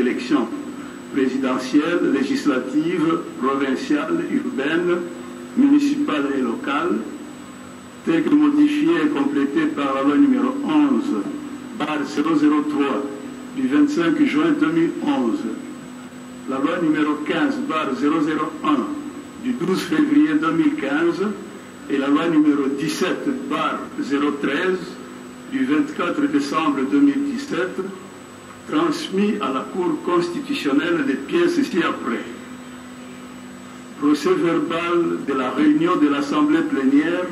élections présidentielles, législatives, provinciales, urbaines, municipales et locales, tel que modifié et complété par la loi numéro 11/003 du 25 juin 2011, la loi numéro 15/001 du 12 février 2015 et la loi numéro 17/013 du 24 décembre 2017, transmis à la Cour constitutionnelle des pièces ci-après. Procès verbal de la réunion de l'Assemblée plénière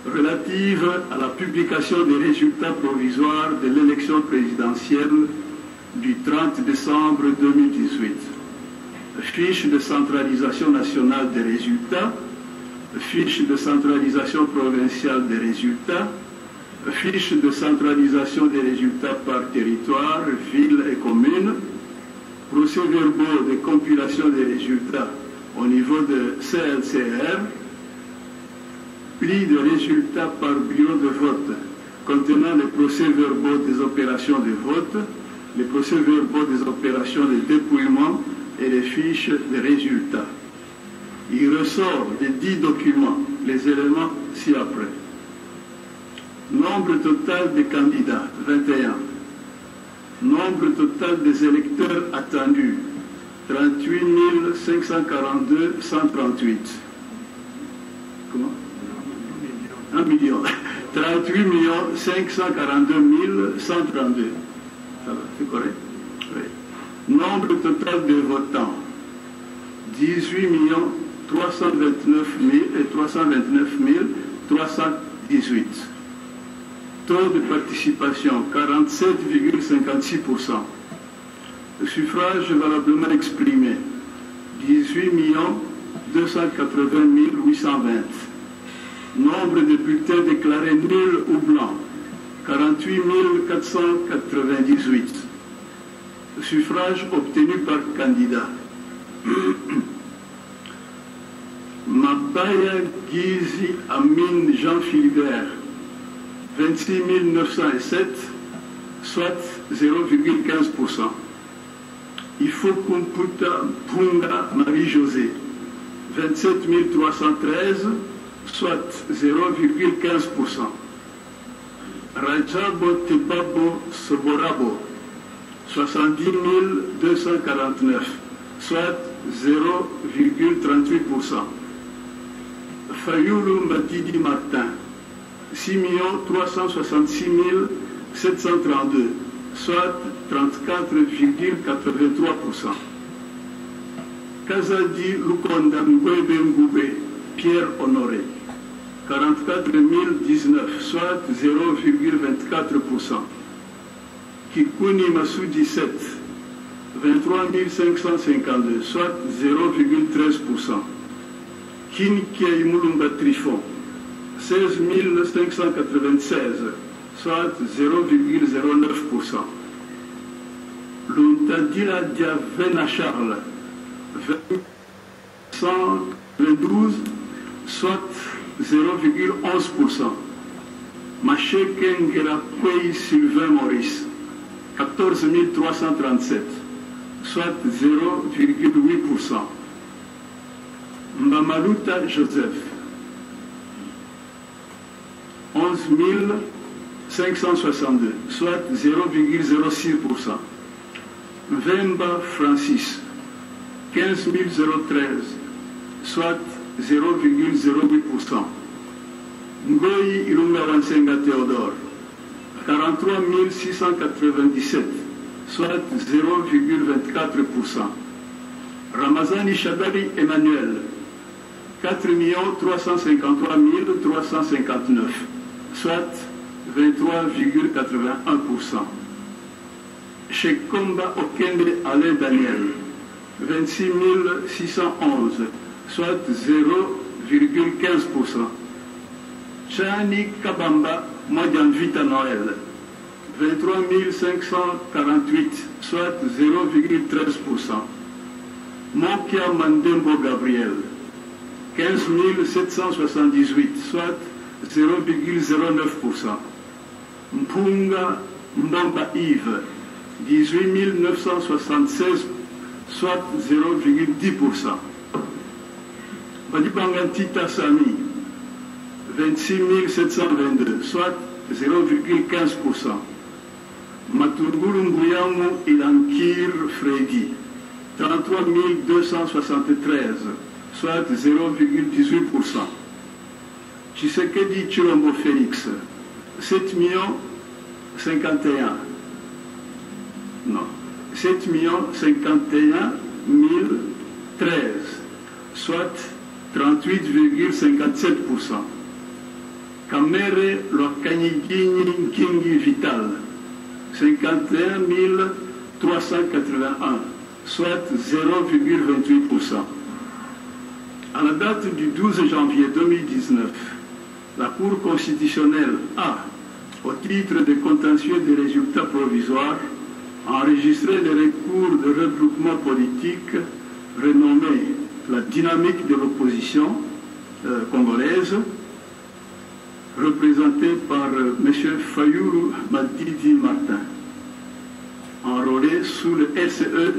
relative à la publication des résultats provisoires de l'élection présidentielle du 30 décembre 2018. Fiche de centralisation nationale des résultats, fiche de centralisation provinciale des résultats, fiche de centralisation des résultats par territoire, ville et commune, procès-verbaux de compilation des résultats au niveau de CLCR, pli de résultats par bureau de vote contenant les procès-verbaux des opérations de vote, les procès-verbaux des opérations de dépouillement et les fiches de résultats. Il ressort des 10 documents les éléments ci-après. Nombre total des candidats, 21. Nombre total des électeurs attendus, 38 542 138. Comment? 1 million. 38 542 132. Ça va, c'est correct? Oui. Nombre total de votants, 18 329 318. Taux de participation, 47,56%. Le suffrage valablement exprimé, 18 280 820. Nombre de bulletins déclarés nuls ou blancs, 48 498. Le suffrage obtenu par candidat. Mabaya Gizi Amin Jean Philibert, 26 907, soit 0,15%. Ifokumputa Punga Marie-Josée, 27 313, soit 0,15%. Rajabo Tebabo Soborabo, 70 249, soit 0,38%. Fayoulou Matidi Martin, 6 366 732, soit 34,83%. Kazadi Lukonda Ngwebe Ngoube, Pierre Honoré, 44 019, soit 0,24%. Kikuni Massoudi 7, 23 552, soit 0,13%. Kinkiei Mulumba Trifon, 16 596, soit 0,09%. Luntadila Diavena Charles, 112, soit 0,11%. Macheke Ngerakwei Sylvain Maurice, 14 337, soit 0,8%. Mbamaluta Joseph, 11 562, soit 0,06%. Vemba Francis, 15 013, soit 0,08%. Ngoyi Ilunga Wansenga Théodore, 43 697, soit 0,24%. Ramazani Chadari Emmanuel, 4 353 359, soit 23,81%. Shekomba Okende Alain Daniel, 26 611, soit 0,15%. Chani Kabamba Modianvita Noël, 23 548, soit 0,13%. Mokia Mandembo Gabriel, 15 778, soit 0,09%. Mpunga Mbamba Yves, 18 976, soit 0,10%. Badibangantita Sami, 26 722, soit 0,15%. Matungulu Nguyamu Ilankir Fredi, 33 273, soit 0,18%. Tshisekedi Chilombo Félix, 7 51 013, soit 38,57%. Kamere Lokanyigini Nkingi Vital, 51 381, soit 0,28%. À la date du 12 janvier 2019, la Cour constitutionnelle a, au titre des contentieux des résultats provisoires, enregistré les recours de regroupement politique renommé la dynamique de l'opposition congolaise, représenté par M. Fayulu Madidi Martin, enrôlé sous le RCE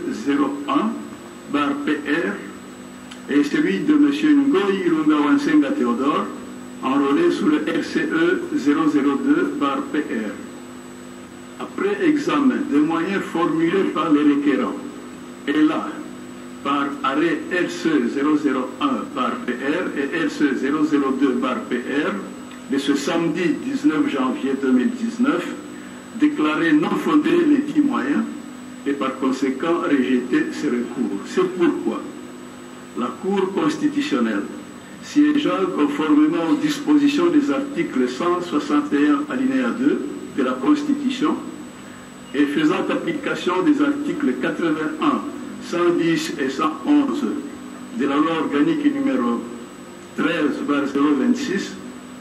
01/PR, et celui de M. Ngoyi Lungawansenga Théodore, enrôlé sous le RCE 002/PR. Après examen des moyens formulés par les requérants, et là, par arrêt RCE 001/PR et RCE 002/PR, de ce samedi 19 janvier 2019, déclaré non fondé les 10 moyens et par conséquent rejeté ces recours. C'est pourquoi la Cour constitutionnelle, siégeant conformément aux dispositions des articles 161 alinéa 2 de la Constitution et faisant application des articles 81, 110 et 111 de la loi organique numéro 13/026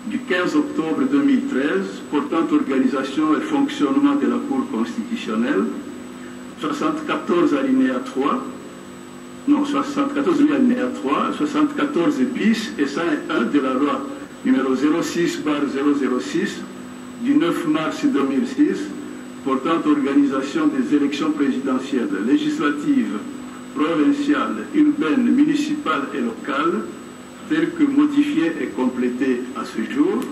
du 15 octobre 2013 portant organisation et fonctionnement de la Cour constitutionnelle, 74 alinéa 3, non, 74 alinéa 3, 74 bis et 101 de la loi numéro 06/006 du 9 mars 2006 portant organisation des élections présidentielles, législatives, provinciales, urbaines, municipales et locales, tel que modifié et complété à ce jour,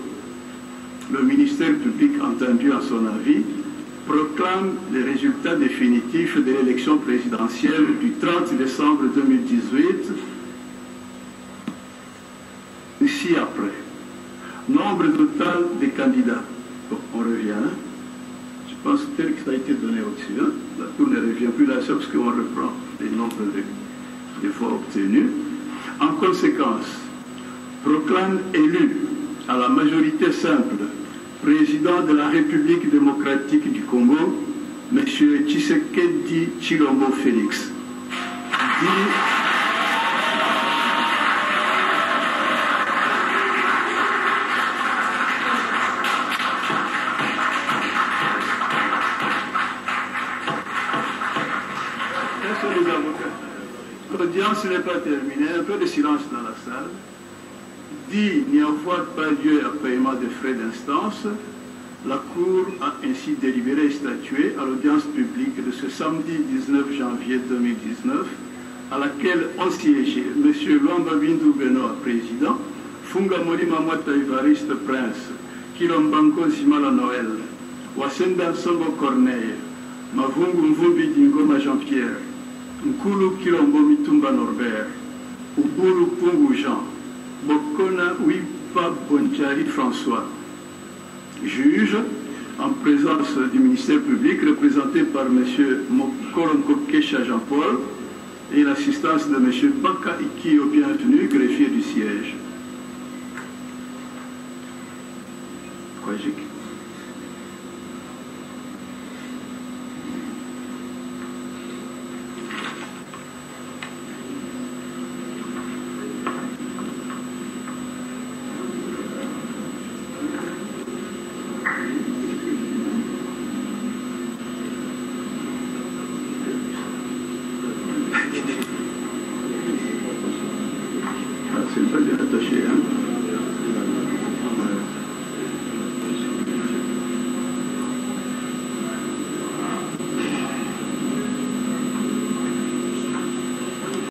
le ministère public, entendu à son avis, proclame les résultats définitifs de l'élection présidentielle du 30 décembre 2018, ci-après. Nombre total des candidats. Bon, on revient. Hein? Je pense tel que ça a été donné au-dessus. Hein? La Cour ne revient plus là-dessus parce qu'on reprend les nombres de voix obtenus. En conséquence, proclame élu à la majorité simple président de la République démocratique du Congo, M. Tshisekedi Chilombo Félix. L'audience n'est pas terminée, un peu de silence dans la salle. Dit n'y avoir pas lieu à paiement des frais d'instance, la Cour a ainsi délibéré et statué à l'audience publique de ce samedi 19 janvier 2019, à laquelle ont siégé M. Lwamba Bindu Benoît, président, Funga Molima Mwata Evariste Prince, Kilombanko Zimala Noël, Wasenda Songo Corneille, Mavungu Mvumbi Dingoma Jean-Pierre, Nkulu Kilombo Mitumba Norbert, Ubulu Pungu Jean, Bokona Wipa Bonchari François. Juge, en présence du ministère public, représenté par M. Mokolonko Kesha Jean-Paul, et l'assistance de M. Baka Ikio, bienvenu, greffier du siège. C'est pas bien attaché, hein.